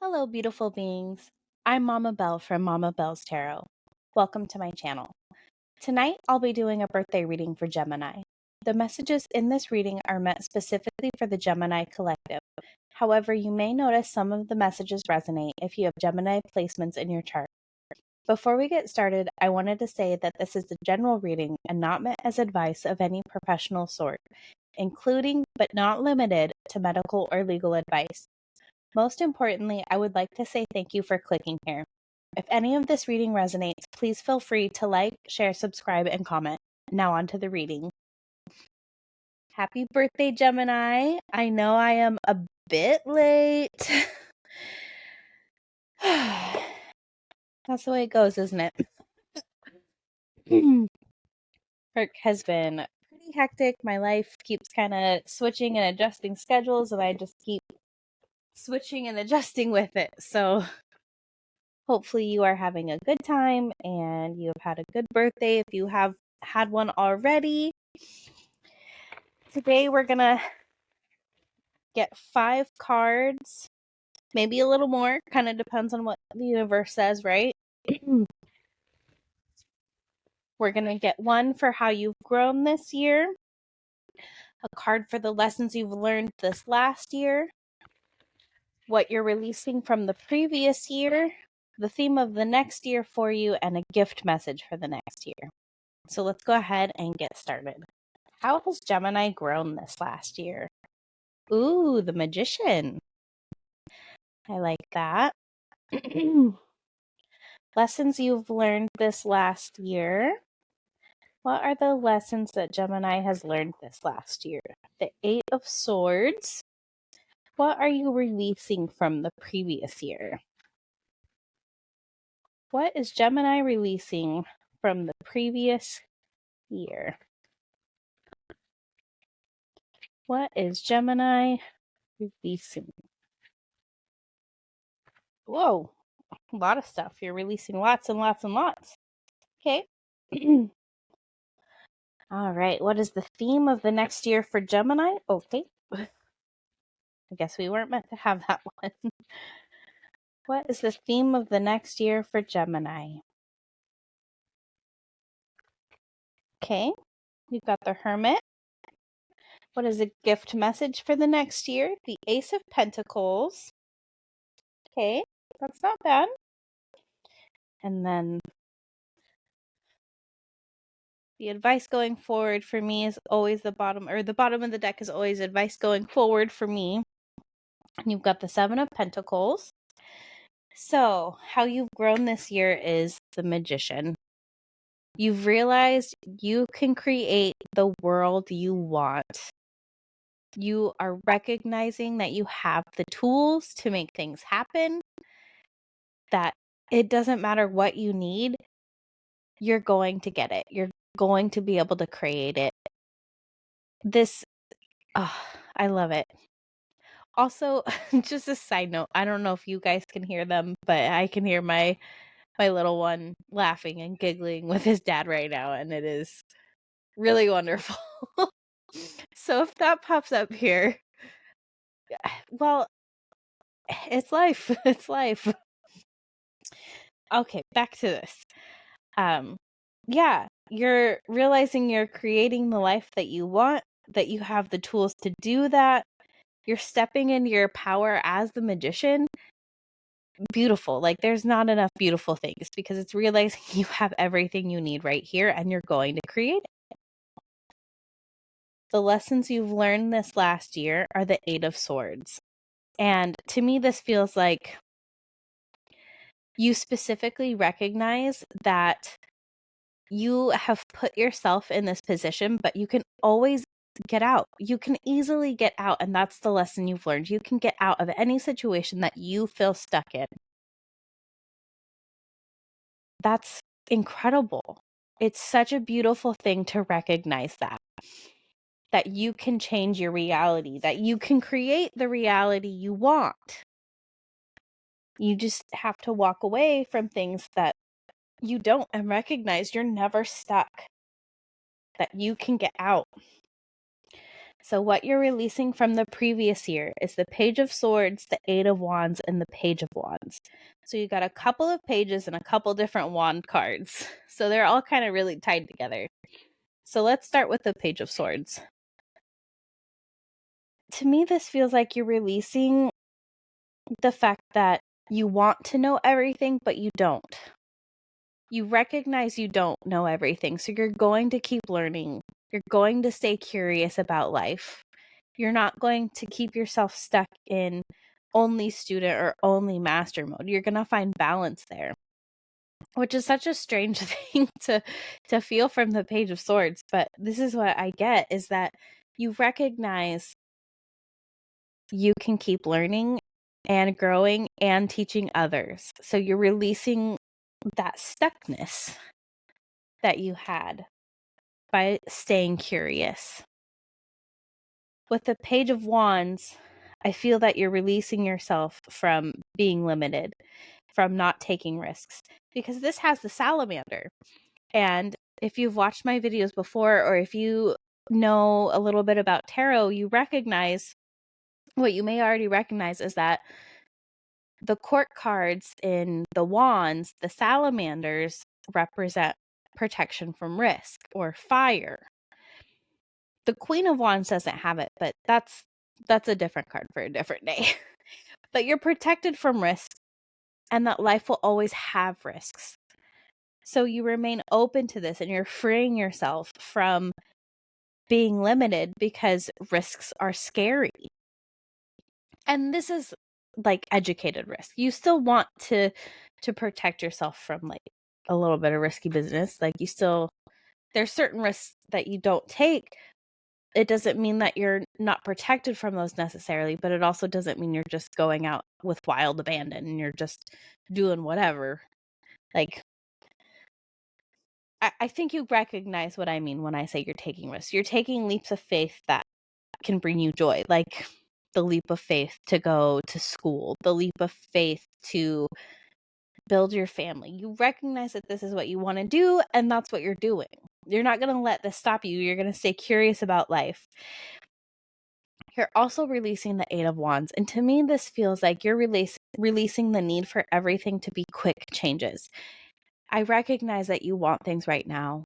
Hello, beautiful beings. I'm Mama Belle from Mama Belle's Tarot. Welcome to my channel. Tonight, I'll be doing a birthday reading for Gemini. The messages in this reading are meant specifically for the Gemini collective. However, you may notice some of the messages resonate if you have Gemini placements in your chart. Before we get started, I wanted to say that this is a general reading and not meant as advice of any professional sort, including but not limited to medical or legal advice. Most importantly, I would like to say thank you for clicking here. If any of this reading resonates, please feel free to like, share, subscribe, and comment. Now on to the reading. Happy birthday, Gemini. I know I am a bit late. That's the way it goes, isn't it? Work has been pretty hectic. My life keeps kind of switching and adjusting schedules, and I just keep switching and adjusting with it. So hopefully you are having a good time and you have had a good birthday if you have had one already. Today we're going to get 5 cards, maybe a little more, kind of depends on what the universe says, right? We're going to get one for how you've grown this year, a card for the lessons you've learned this last year, what you're releasing from the previous year, the theme of the next year for you, and a gift message for the next year. So let's go ahead and get started. How has Gemini grown this last year? Ooh, the Magician. I like that. Lessons you've learned this last year. What are the lessons that Gemini has learned this last year? The 8 of Swords. What are you releasing from the previous year? What is Gemini releasing from the previous year? What is Gemini releasing? Whoa, a lot of stuff. You're releasing lots and lots and lots. Okay. All right. What is the theme of the next year for Gemini? Okay. I guess we weren't meant to have that one. What is the theme of the next year for Gemini? Okay. We've got the Hermit. What is a gift message for the next year? The Ace of Pentacles. Okay. That's not bad. And then the advice going forward for me is always the bottom of the deck is always advice going forward for me. And you've got the 7 of Pentacles. So, how you've grown this year is the Magician. You've realized you can create the world you want. You are recognizing that you have the tools to make things happen, that it doesn't matter what you need, you're going to get it. You're going to be able to create it. I love it. Also, just a side note, I don't know if you guys can hear them, but I can hear my little one laughing and giggling with his dad right now, and it is really wonderful. So if that pops up here, well, it's life. It's life. Okay, back to this. Yeah, you're realizing you're creating the life that you want, that you have the tools to do that. You're stepping into your power as the Magician. Beautiful. Like, there's not enough beautiful things because it's realizing you have everything you need right here and you're going to create it. The lessons you've learned this last year are the 8 of Swords. And to me, this feels like you specifically recognize that you have put yourself in this position, but you can always get out. You can easily get out. And that's the lesson you've learned. You can get out of any situation that you feel stuck in. That's incredible. It's such a beautiful thing to recognize that you can change your reality, that you can create the reality you want. You just have to walk away from things that you don't and recognize you're never stuck, that you can get out. So what you're releasing from the previous year is the Page of Swords, the Eight of Wands, and the Page of Wands. So you got a couple of pages and a couple different wand cards. So they're all kind of really tied together. So let's start with the Page of Swords. To me, this feels like you're releasing the fact that you want to know everything, but you don't. You recognize you don't know everything, so you're going to keep learning. You're going to stay curious about life. You're not going to keep yourself stuck in only student or only master mode. You're going to find balance there, which is such a strange thing to feel from the Page of Swords. But this is what I get, is that you recognize you can keep learning and growing and teaching others. So you're releasing that stuckness that you had by staying curious. With the Page of Wands, I feel that you're releasing yourself from being limited, from not taking risks, because this has the salamander. And if you've watched my videos before, or if you know a little bit about tarot, you recognize, what you may already recognize is that the court cards in the wands, the salamanders, represent protection from risk or fire. The Queen of Wands doesn't have it, but that's a different card for a different day. But you're protected from risks, and that life will always have risks. So you remain open to this, and you're freeing yourself from being limited because risks are scary. And this is like educated risk. You still want to protect yourself from like a little bit of risky business. Like there's certain risks that you don't take. It doesn't mean that you're not protected from those necessarily, but it also doesn't mean you're just going out with wild abandon and you're just doing whatever. Like, I think you recognize what I mean when I say you're taking risks. You're taking leaps of faith that can bring you joy, like the leap of faith to go to school, the leap of faith to build your family. You recognize that this is what you want to do, and that's what you're doing. You're not going to let this stop you. You're going to stay curious about life. You're also releasing the Eight of Wands. And to me, this feels like you're releasing the need for everything to be quick changes. I recognize that you want things right now.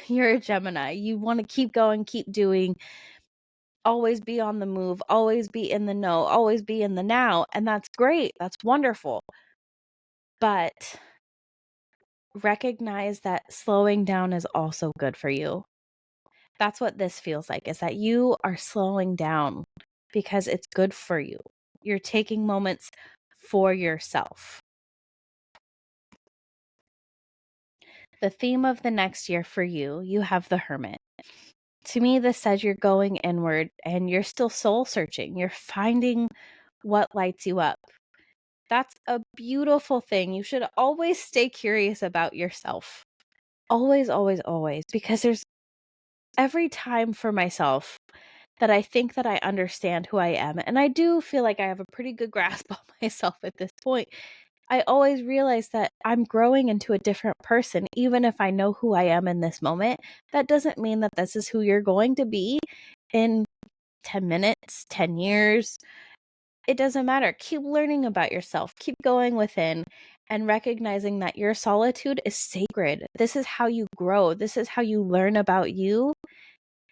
You're a Gemini. You want to keep going, keep doing, always be on the move, always be in the know, always be in the now. And that's great. That's wonderful. But recognize that slowing down is also good for you. That's what this feels like, is that you are slowing down because it's good for you. You're taking moments for yourself. The theme of the next year for you have the Hermit. To me, this says you're going inward and you're still soul searching. You're finding what lights you up. That's a beautiful thing. You should always stay curious about yourself. Always, always, always. Because there's every time for myself that I think that I understand who I am. And I do feel like I have a pretty good grasp on myself at this point. I always realize that I'm growing into a different person, even if I know who I am in this moment. That doesn't mean that this is who you're going to be in 10 minutes, 10 years. It doesn't matter. Keep learning about yourself. Keep going within and recognizing that your solitude is sacred. This is how you grow. This is how you learn about you.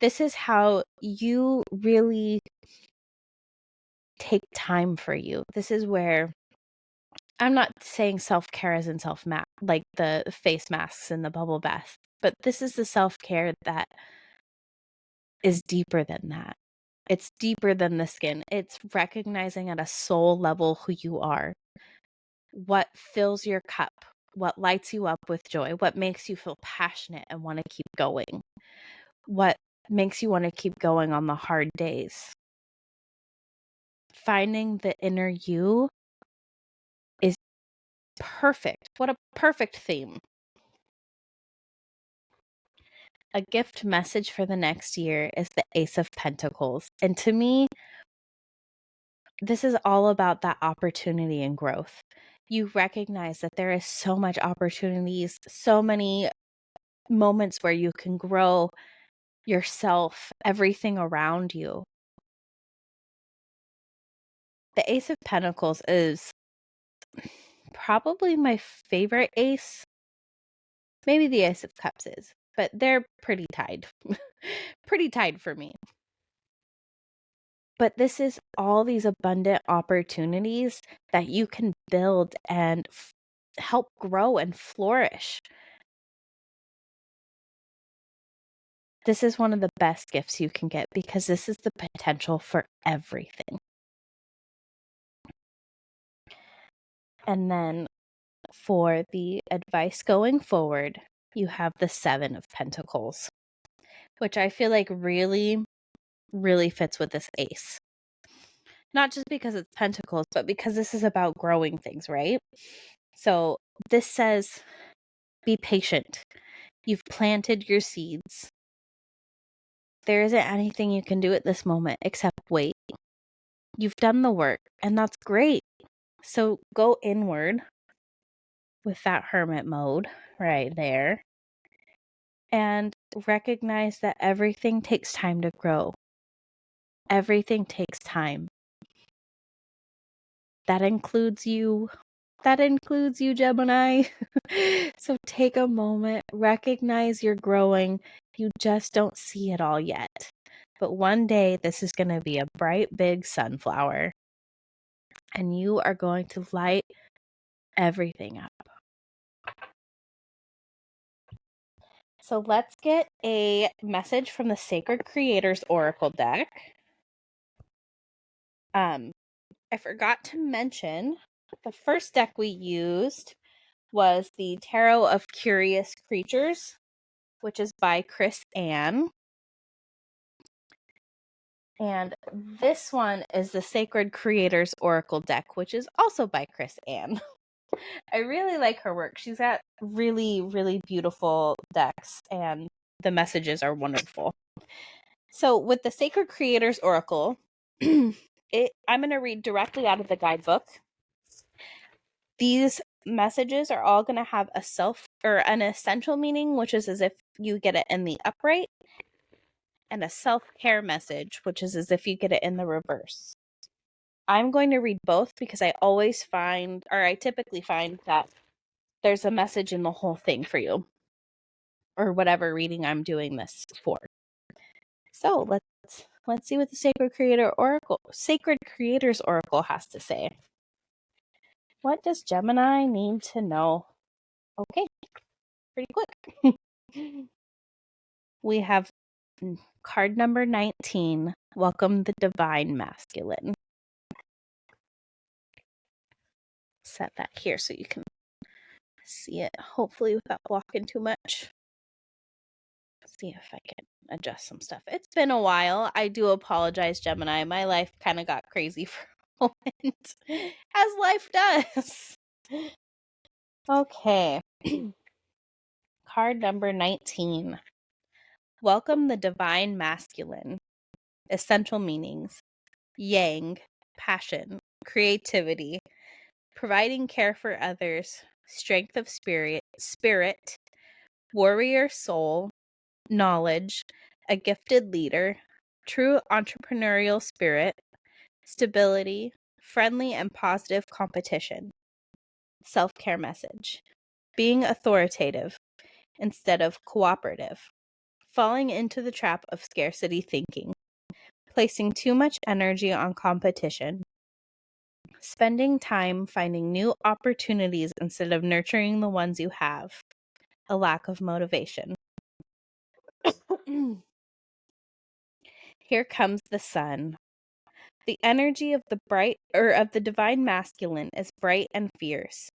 This is how you really take time for you. This is where, I'm not saying self-care is in like the face masks and the bubble bath, but this is the self-care that is deeper than that. It's deeper than the skin. It's recognizing at a soul level who you are, what fills your cup, what lights you up with joy, what makes you feel passionate and want to keep going, what makes you want to keep going on the hard days. Finding the inner you is perfect. What a perfect theme. A gift message for the next year is the Ace of Pentacles. And to me, this is all about that opportunity and growth. You recognize that there is so much opportunities, so many moments where you can grow, yourself, everything around you. The Ace of Pentacles is probably my favorite ace. Maybe the Ace of Cups is, but they're pretty tied. Pretty tied for me. But this is all these abundant opportunities that you can build and help grow and flourish. This is one of the best gifts you can get because this is the potential for everything. And then for the advice going forward, you have the Seven of Pentacles, which I feel like really, really fits with this ace. Not just because it's pentacles, but because this is about growing things, right? So this says, be patient. You've planted your seeds. There isn't anything you can do at this moment except wait. You've done the work, and that's great. So go inward with that hermit mode right there and recognize that everything takes time to grow. Everything takes time. That includes you. That includes you, Gemini. So take a moment, recognize you're growing. You just don't see it all yet. But one day, this is going to be a bright, big sunflower. And you are going to light everything up. So let's get a message from the Sacred Creators Oracle deck. I forgot to mention the first deck we used was the Tarot of Curious Creatures, which is by Chris Ann. And this one is the Sacred Creators Oracle deck, which is also by Chris Ann. I really like her work. She's got really, really beautiful decks, and the messages are wonderful. So with the Sacred Creators Oracle, I'm going to read directly out of the guidebook. These messages are all going to have a an essential meaning, which is as if you get it in the upright, and a self-care message, which is as if you get it in the reverse. I'm going to read both because I typically find that there's a message in the whole thing for you, or whatever reading I'm doing this for. So let's see what the Sacred Creators Oracle has to say. What does Gemini need to know? Okay, pretty quick. We have card number 19. Welcome the Divine Masculine. Set that here so you can see it, hopefully without blocking too much. See if I can adjust some stuff. It's been a while. I do apologize, Gemini. My life kind of got crazy for a moment, as life does. Okay. Card number 19. Welcome the Divine Masculine. Essential meanings: yang, passion, creativity, providing care for others, strength of spirit, warrior soul, knowledge, a gifted leader, true entrepreneurial spirit, stability, friendly and positive competition. Self-care message: being authoritative instead of cooperative, falling into the trap of scarcity thinking, placing too much energy on competition, spending time finding new opportunities instead of nurturing the ones you have, a lack of motivation. Here comes the sun. The energy of the Divine Masculine is bright and fierce.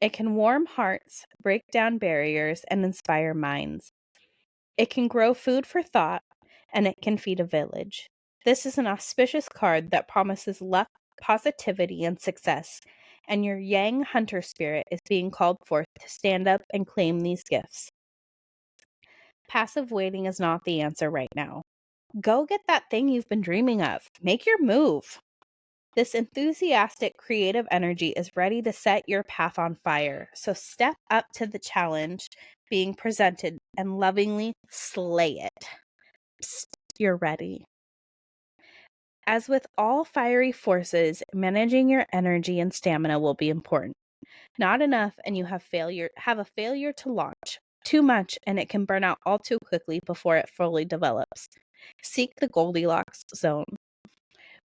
It can warm hearts, break down barriers, and inspire minds. It can grow food for thought, and it can feed a village. This is an auspicious card that promises luck, positivity, and success, and your Yang hunter spirit is being called forth to stand up and claim these gifts. Passive waiting is not the answer right now. Go get that thing you've been dreaming of. Make your move. This enthusiastic, creative energy is ready to set your path on fire. So step up to the challenge being presented and lovingly slay it. Psst, you're ready. As with all fiery forces, managing your energy and stamina will be important. Not enough and you have a failure to launch. Too much and it can burn out all too quickly before it fully develops. Seek the Goldilocks zone,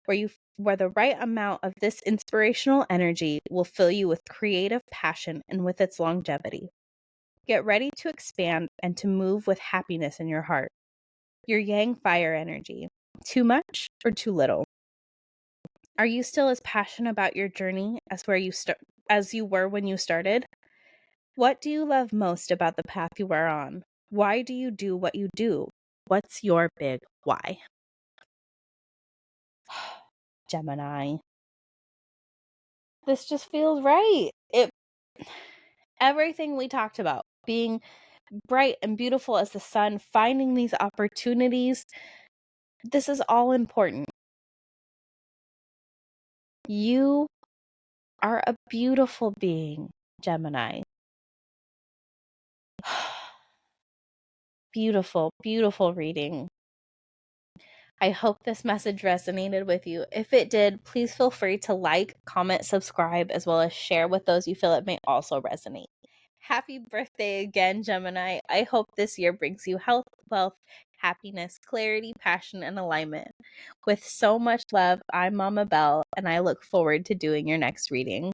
where the right amount of this inspirational energy will fill you with creative passion and with its longevity. Get ready to expand and to move with happiness in your heart. Your yang fire energy. Too much or too little? Are you still as passionate about your journey as you were when you started? What do you love most about the path you are on? Why do you do what you do? What's your big why? Gemini. This just feels right. Everything we talked about, being bright and beautiful as the sun, finding these opportunities, this is all important. You are a beautiful being, Gemini. Beautiful, beautiful reading. I hope this message resonated with you. If it did, please feel free to like, comment, subscribe, as well as share with those you feel it may also resonate. Happy birthday again, Gemini. I hope this year brings you health, wealth, happiness, clarity, passion, and alignment. With so much love, I'm Mama Belle, and I look forward to doing your next reading.